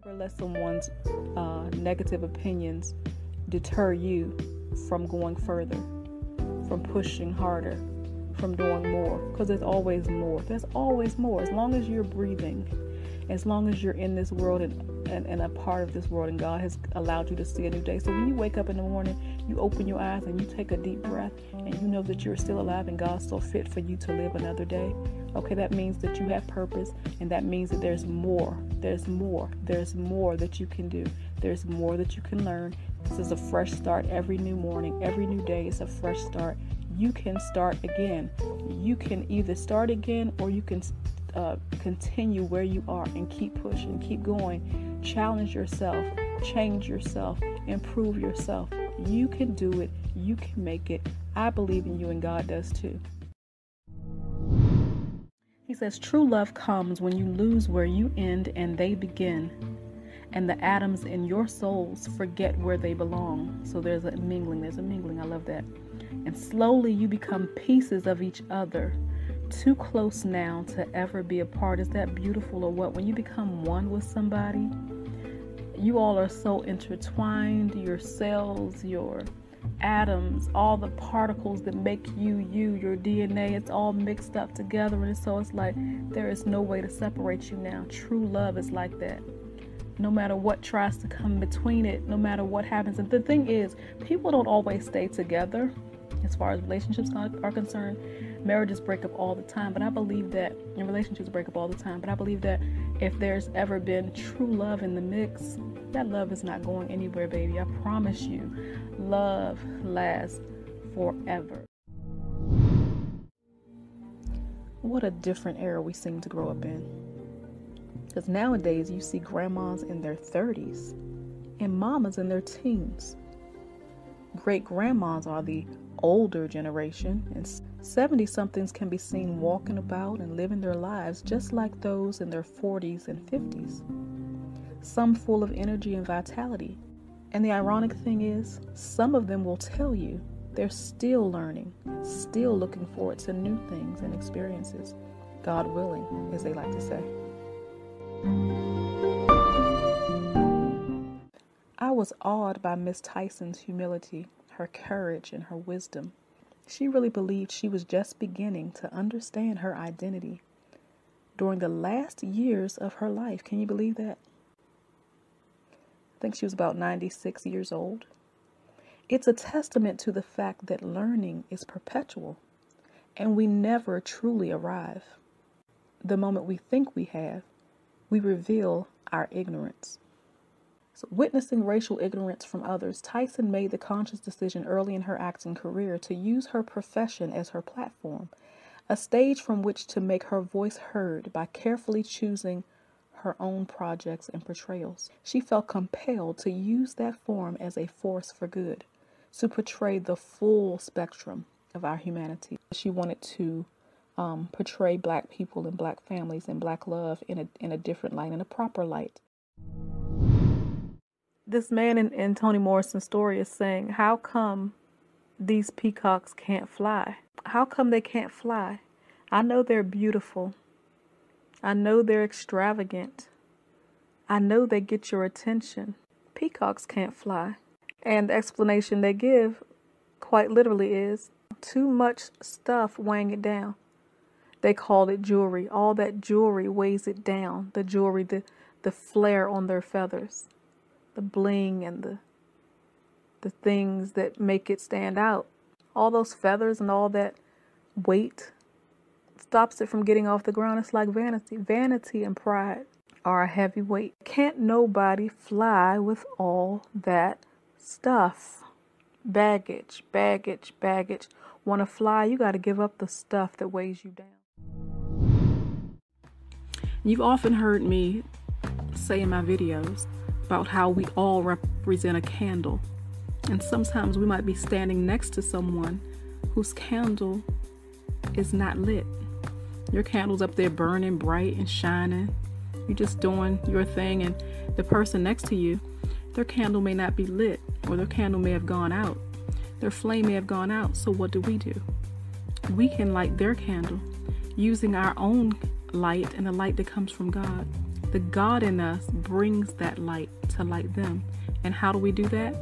Never let someone's negative opinions deter you from going further, from pushing harder, from doing more, because there's always more. There's always more. As long as you're breathing, as long as you're in this world and a part of this world, and God has allowed you to see a new day. So when you wake up in the morning, you open your eyes and you take a deep breath, and you know that you're still alive and God's so fit for you to live another day. Okay, that means that you have purpose, and that means that there's more. There's more that you can do. There's more that you can learn. This is a fresh start every new morning. Every new day is a fresh start. You can start again. You can either start again, or you can continue where you are and keep pushing, keep going. Challenge yourself, change yourself, improve yourself. You can do it. You can make it. I believe in you, and God does too. He says, true love comes when you lose where you end and they begin, and the atoms in your souls forget where they belong. So there's a mingling. I love that. And slowly you become pieces of each other, too close now to ever be apart. Is that beautiful or what? When you become one with somebody, you all are so intertwined. Your cells, your atoms, all the particles that make you, your DNA, it's all mixed up together. And so it's like there is no way to separate you now. True love is like that. No matter what tries to come between it, no matter what happens. And the thing is, people don't always stay together as far as relationships are concerned. Marriages break up all the time, but I believe that, and relationships break up all the time, but I believe that if there's ever been true love in the mix, that love is not going anywhere, baby. I promise you, love lasts forever. What a different era we seem to grow up in. Because nowadays you see grandmas in their 30s and mamas in their teens. Great grandmas are the older generation, and 70-somethings can be seen walking about and living their lives just like those in their 40s and 50s. Some full of energy and vitality. And the ironic thing is, some of them will tell you they're still learning, still looking forward to new things and experiences. God willing, as they like to say. I was awed by Miss Tyson's humility, her courage, and her wisdom. She really believed she was just beginning to understand her identity during the last years of her life. Can you believe that? I think she was about 96 years old. It's a testament to the fact that learning is perpetual, and we never truly arrive. The moment we think we have, we reveal our ignorance. So, witnessing racial ignorance from others, Tyson made the conscious decision early in her acting career to use her profession as her platform, a stage from which to make her voice heard by carefully choosing her own projects and portrayals. She felt compelled to use that form as a force for good, to portray the full spectrum of our humanity. She wanted to portray Black people and Black families and Black love in a different light, in a proper light. This man in Toni Morrison's story is saying, how come these peacocks can't fly? How come they can't fly? I know they're beautiful. I know they're extravagant. I know they get your attention. Peacocks can't fly. And the explanation they give, quite literally, is too much stuff weighing it down. They call it jewelry. All that jewelry weighs it down. The jewelry, the flare on their feathers, the bling and the things that make it stand out. All those feathers and all that weight stops it from getting off the ground. It's like vanity. Vanity and pride are a heavy weight. Can't nobody fly with all that stuff. Baggage. Want to fly, you got to give up the stuff that weighs you down. You've often heard me say in my videos about how we all represent a candle. And sometimes we might be standing next to someone whose candle is not lit. Your candle's up there burning bright and shining. You're just doing your thing, and the person next to you, their candle may not be lit, or their candle may have gone out. Their flame may have gone out. So what do? We can light their candle using our own light and the light that comes from God. The God in us brings that light to light them. And how do we do that?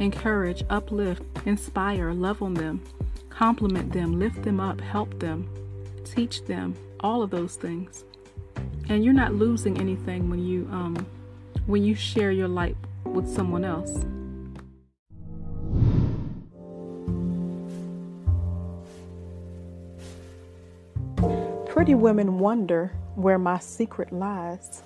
Encourage, uplift, inspire, love on them, compliment them, lift them up, help them, teach them, all of those things. And you're not losing anything when you share your light with someone else. Pretty women wonder where my secret lies.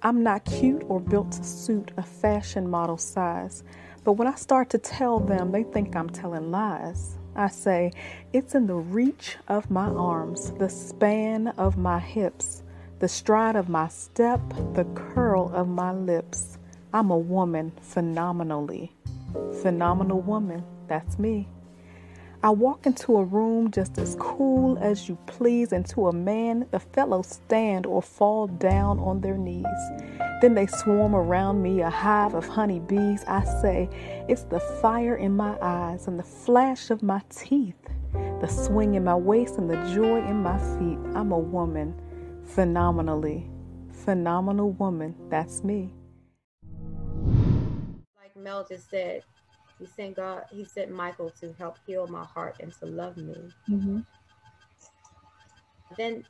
I'm not cute or built to suit a fashion model size, but when I start to tell them, they think I'm telling lies. I say, it's in the reach of my arms, the span of my hips, the stride of my step, the curl of my lips. I'm a woman phenomenally. Phenomenal woman, that's me. I walk into a room just as cool as you please, and to a man, the fellows stand or fall down on their knees. Then they swarm around me, a hive of honey bees. I say, it's the fire in my eyes and the flash of my teeth, the swing in my waist and the joy in my feet. I'm a woman, phenomenally. Phenomenal woman, that's me. Like Mel just said, he sent Michael to help heal my heart and to love me. Mm-hmm. Then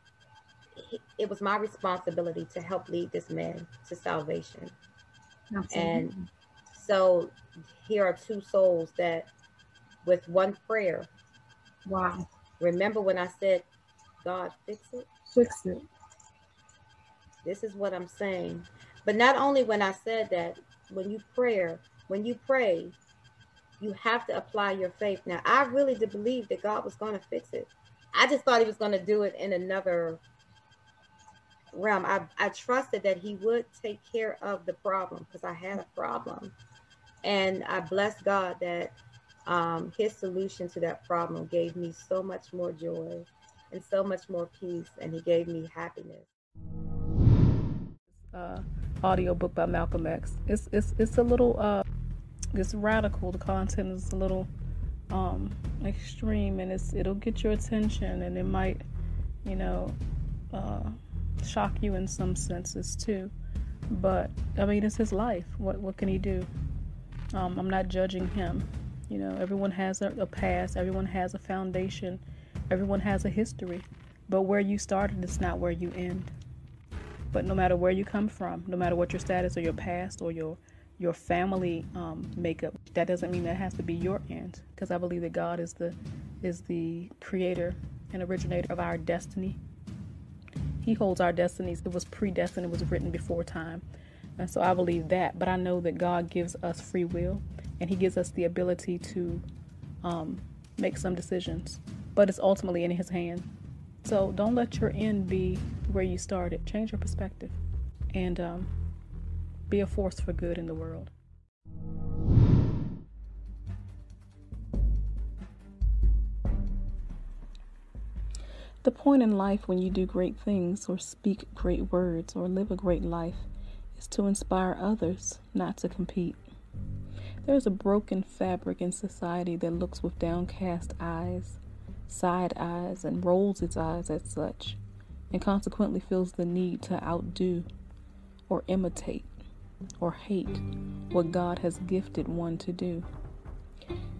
it was my responsibility to help lead this man to salvation. Absolutely. And so here are two souls that, with one prayer. Wow. Remember when I said, God, fix it? Fix it. This is what I'm saying. But not only when I said that, when you pray, you have to apply your faith. Now, I really did believe that God was going to fix it. I just thought he was going to do it in another realm. I trusted that he would take care of the problem, because I had a problem. And I bless God that his solution to that problem gave me so much more joy and so much more peace, and he gave me happiness. Audio book by Malcolm X. It's a little it's radical. The content is a little extreme, and it'll get your attention, and it might, shock you in some senses too. But I mean, it's his life. What can he do? I'm not judging him. Everyone has a past. Everyone has a foundation. Everyone has a history. But where you started is not where you end. But no matter where you come from, no matter what your status or your past or your family makeup, that doesn't mean that has to be your end. Because I believe that God is the creator and originator of our destiny. He holds our destinies. It was predestined. It was written before time. And so I believe that. But I know that God gives us free will, and he gives us the ability to make some decisions. But it's ultimately in his hand. So don't let your end be where you started. Change your perspective and be a force for good in the world. The point in life when you do great things or speak great words or live a great life is to inspire others, not to compete. There's a broken fabric in society that looks with downcast eyes, side eyes, and rolls its eyes as such, and consequently feels the need to outdo or imitate or hate what God has gifted one to do.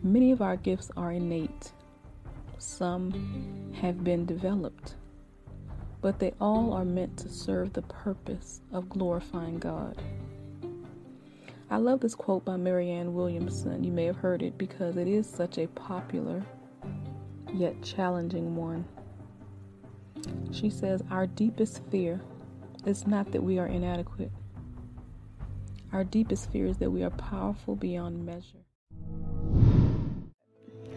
Many of our gifts are innate. Some have been developed, but they all are meant to serve the purpose of glorifying God. I love this quote by Marianne Williamson. You may have heard it because it is such a popular yet challenging one. She says, our deepest fear is not that we are inadequate. Our deepest fear is that we are powerful beyond measure.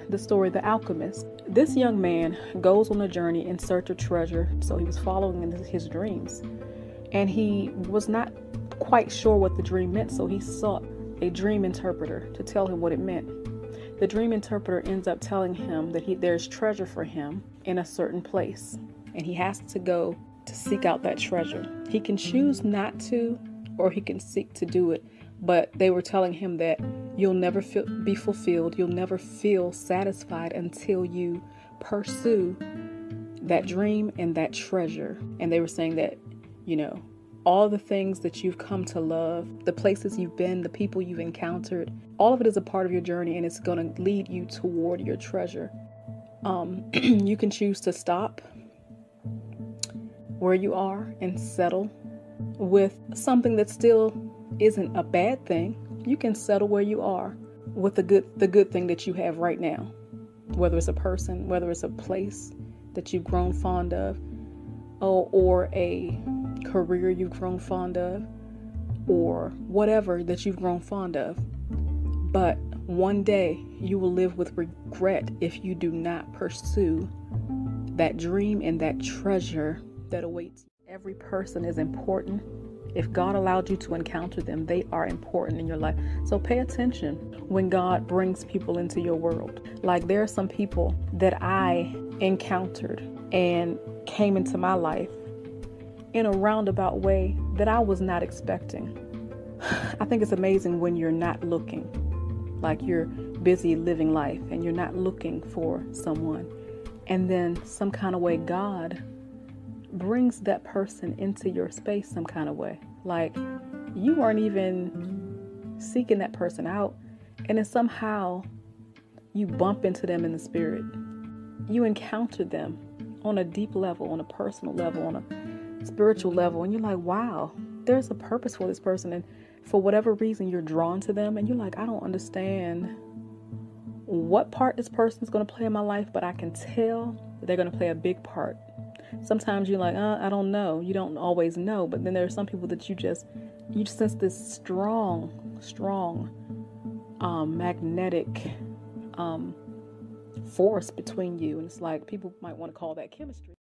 The story, The Alchemist. This young man goes on a journey in search of treasure, so he was following his dreams. And he was not quite sure what the dream meant, so he sought a dream interpreter to tell him what it meant. The dream interpreter ends up telling him that there's treasure for him in a certain place, and he has to go to seek out that treasure. He can choose not to, or he can seek to do it, but they were telling him that you'll never be fulfilled, you'll never feel satisfied until you pursue that dream and that treasure. And they were saying that, all the things that you've come to love, the places you've been, the people you've encountered, all of it is a part of your journey, and it's going to lead you toward your treasure. You can choose to stop where you are and settle with something that still isn't a bad thing. You can settle where you are with the good thing that you have right now, whether it's a person, whether it's a place that you've grown fond of, or a career you've grown fond of, or whatever that you've grown fond of. But one day you will live with regret if you do not pursue that dream and that treasure that awaits. Every person is important. If God allowed you to encounter them, they are important in your life. So pay attention when God brings people into your world. Like, there are some people that I encountered and came into my life in a roundabout way that I was not expecting. I think it's amazing when you're not looking, like you're busy living life and you're not looking for someone. And then some kind of way God brings that person into your space some kind of way. Like, you weren't even seeking that person out, and then somehow you bump into them in the spirit. You encounter them on a deep level, on a personal level, on a spiritual level, and you're like, wow, there's a purpose for this person. And for whatever reason, you're drawn to them, and you're like, I don't understand what part this person's going to play in my life, but I can tell that they're going to play a big part. Sometimes you're like, I don't know. You don't always know. But then there are some people that you sense this strong, magnetic force between you. And it's like, people might want to call that chemistry.